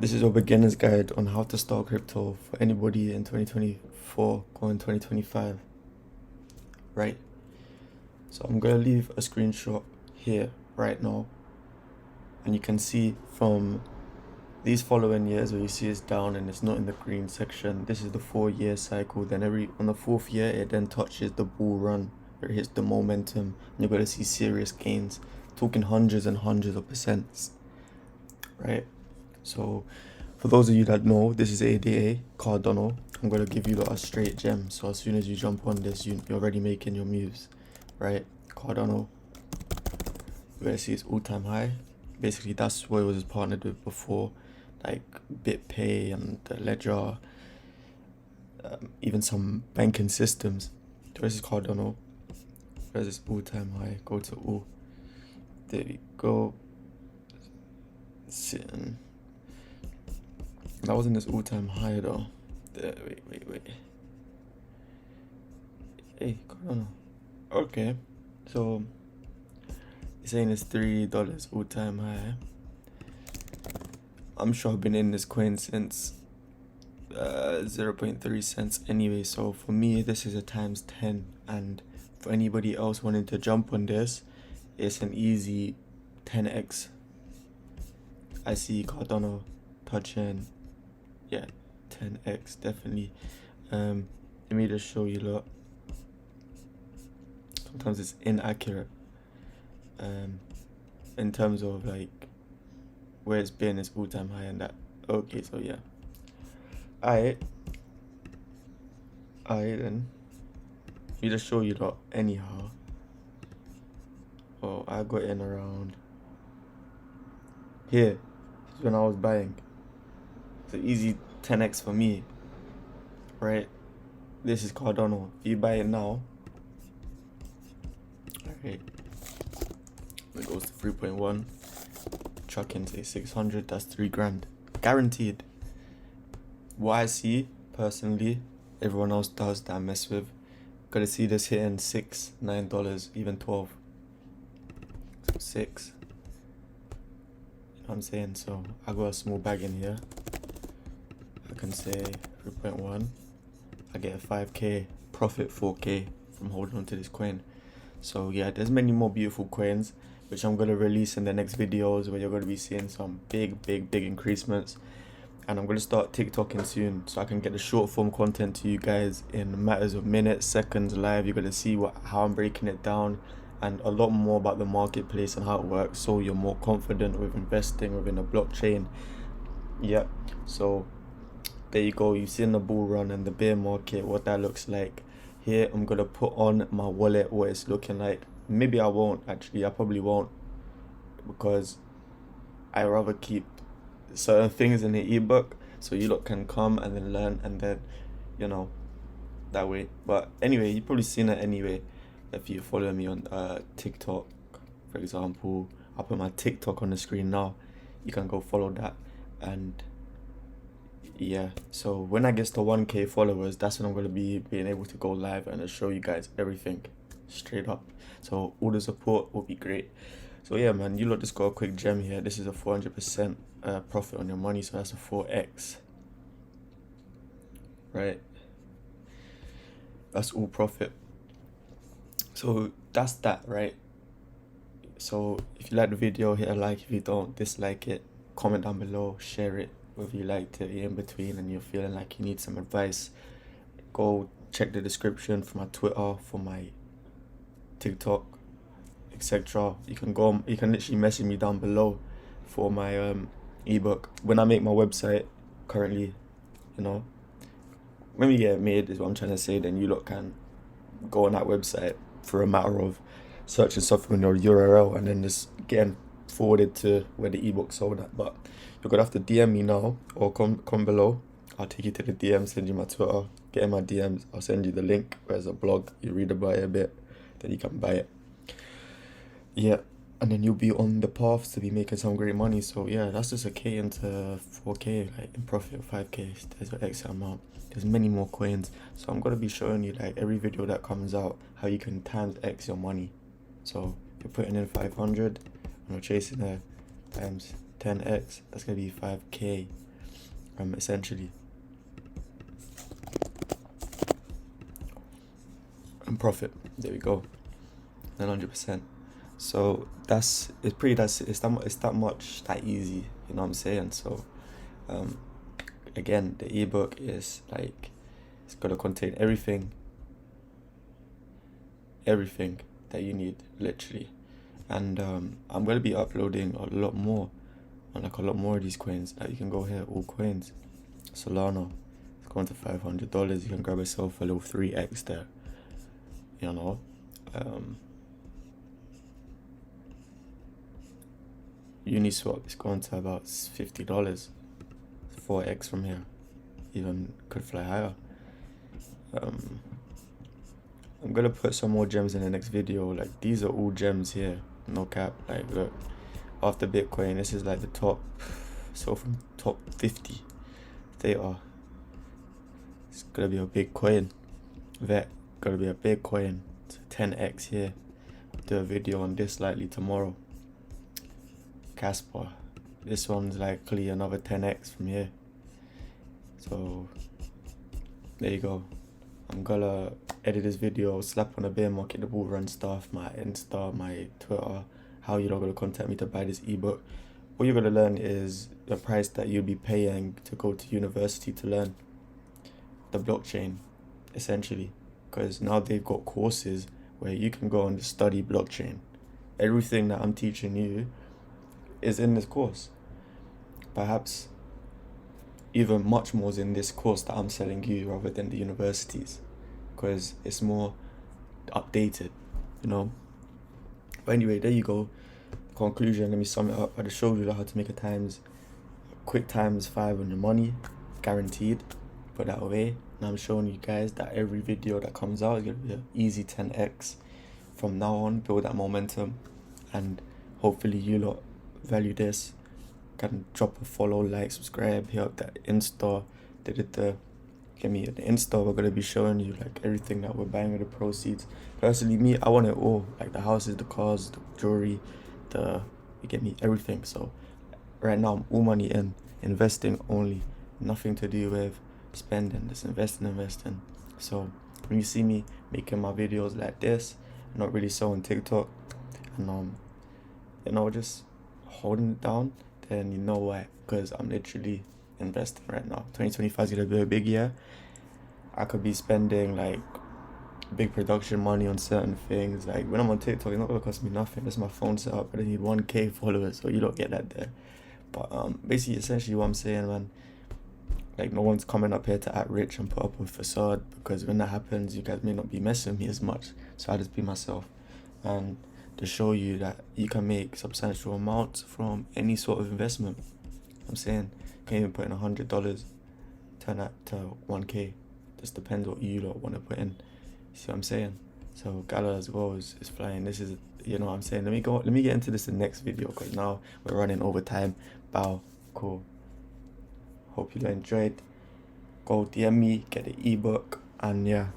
This is your beginner's guide on how to start crypto for anybody in 2024 going 2025, right? So I'm gonna leave a screenshot here right now, and you can see from these following years where you see it's down and it's not in the green section. This is the 4-year cycle. Then on the 4th year, it then touches the bull run, where it hits the momentum, and you're gonna see serious gains, talking hundreds and hundreds of percents, right? So for those of you that know, this is ADA Cardano. I'm gonna give you a straight gem. So as soon as you jump on this, you're already making your moves, right? Cardano, you're gonna see it's all-time high. Basically, that's what it was partnered with before, like BitPay and the Ledger, even some banking systems. So this is Cardano. Where's this all-time high? Go to all. There we go. Sitting. That wasn't this all-time high though. There, wait. Hey, Cardano. Okay, so it's saying it's $3 all-time high. I'm sure I've been in this coin since 0.3 cents anyway. So for me, this is a times 10, and for anybody else wanting to jump on this, it's an easy 10x. I see Cardano touching, yeah, 10x definitely. Let me just show you lot. Sometimes it's inaccurate in terms of like where it's been, it's all-time high and that. Okay, so yeah, I then let me just show you lot anyhow. Oh, I got in around here. This is when I was buying. It's an easy 10x for me, right? This is Cardano. If you buy it now, okay, it goes to 3.1. Chuck in say 600. That's 3 grand, guaranteed. What I see personally, everyone else does that I mess with. Gotta see this hitting $6, $9, even 12. So 6. You know what I'm saying? So I got a small bag in here. I can say 3.1. I get a 5k profit, 4k from holding on to this coin. So yeah, there's many more beautiful coins which I'm gonna release in the next videos, where you're gonna be seeing some big increasements. And I'm gonna start TikToking soon, so I can get the short form content to you guys in matters of minutes, seconds, live. You're gonna see how I'm breaking it down, and a lot more about the marketplace and how it works, so you're more confident with investing within a blockchain. Yeah, so there you go. You've seen the bull run and the bear market, what that looks like. Here I'm gonna put on my wallet what it's looking like. Maybe I won't, actually. I probably won't, because I rather keep certain things in the ebook so you lot can come and then learn, and then, you know, that way. But anyway, you've probably seen it anyway if you follow me on TikTok, for example. I'll put my TikTok on the screen now. You can go follow that. And yeah, so when I get to 1k followers, that's when I'm going to be being able to go live and show you guys everything straight up. So all the support will be great. So yeah, man, you lot just got a quick gem here. This is a 400% profit on your money, so that's a 4x, right? That's all profit. So that's that, right? So if you like the video, hit a like. If you don't, dislike it. Comment down below, share it, whether you liked it, you're in between and you're feeling like you need some advice. Go check the description for my Twitter, for my TikTok, etc. You can literally message me down below for my ebook. When I make my website currently, you know, when we get it made is what I'm trying to say, then you lot can go on that website for a matter of searching something on your URL and then just getting forwarded to where the ebook sold at. But you're gonna have to DM me now, or come below. I'll take you to the DM, send you my Twitter, get in my DMs, I'll send you the link. There's a blog, you read about it a bit, then you can buy it. Yeah, and then you'll be on the path to be making some great money. So yeah, that's just a K into 4k, like in profit, 5k. There's an X amount. There's many more coins. So I'm gonna be showing you, like, every video that comes out, how you can times X your money. So you're putting in 500 and you're chasing a times 10x, that's gonna be 5k essentially. And profit. There we go. 100%. So it's that much that easy, you know what I'm saying? So again, the ebook is like, it's gonna contain everything that you need, literally. And I'm gonna be uploading a lot more of these coins. Like, you can go here, all coins. Solana, it's going to $500. You can grab yourself a little 3x there, you know. Uniswap is going to about $50, 4x from here, even could fly higher. I'm gonna put some more gems in the next video. Like, these are all gems here, no cap. Like, look, after Bitcoin, this is like the top, so from top 50 they are. It's gonna be a big coin. That gonna be a big coin. It's 10x here. I'll do a video on this likely tomorrow. Casper, this one's likely another 10x from here. So there you go. I'm gonna edit this video, slap on a bear market, the bull run stuff, my Insta, my Twitter, how you're not gonna contact me to buy this ebook. What you're gonna learn is the price that you'll be paying to go to university to learn the blockchain, essentially. Because now they've got courses where you can go and study blockchain. Everything that I'm teaching you is in this course. Perhaps even much more is in this course that I'm selling you rather than the universities, because it's more updated, you know. But anyway, there you go. Conclusion, let me sum it up. I just showed you how to make a quick times 5 on your money, guaranteed. Put that away. And I'm showing you guys that every video that comes out is gonna be an easy 10x from now on. Build that momentum, and hopefully you lot value this. Can drop a follow, like, subscribe, hit up that Insta. Get me at the Insta. We're gonna be showing you like everything that we're buying with the proceeds. Personally, me, I want it all, like the houses, the cars, the jewelry, you get me, everything. So right now I'm all money in, investing only, nothing to do with spending, just investing. So when you see me making my videos like this, I'm not really so on TikTok, and you know, just holding it down, then you know why, because I'm literally investing right now. 2025 is gonna be a big year. I could be spending like big production money on certain things. Like when I'm on TikTok, it's not gonna cost me nothing. That's my phone set up. I don't need 1k followers, so you don't get that there. But basically, essentially what I'm saying, man, like no one's coming up here to act rich and put up a facade, because when that happens, you guys may not be messing with me as much. So I just be myself, and to show you that you can make substantial amounts from any sort of investment. I'm saying, you can even put in $100, turn that to 1k. Just depends what you lot want to put in. See what I'm saying? So Gala as well is flying. This is, you know what I'm saying. Let me get into this in the next video, because now we're running over time. Bow. Cool. Hope you enjoyed. Go DM me, get the ebook, and yeah.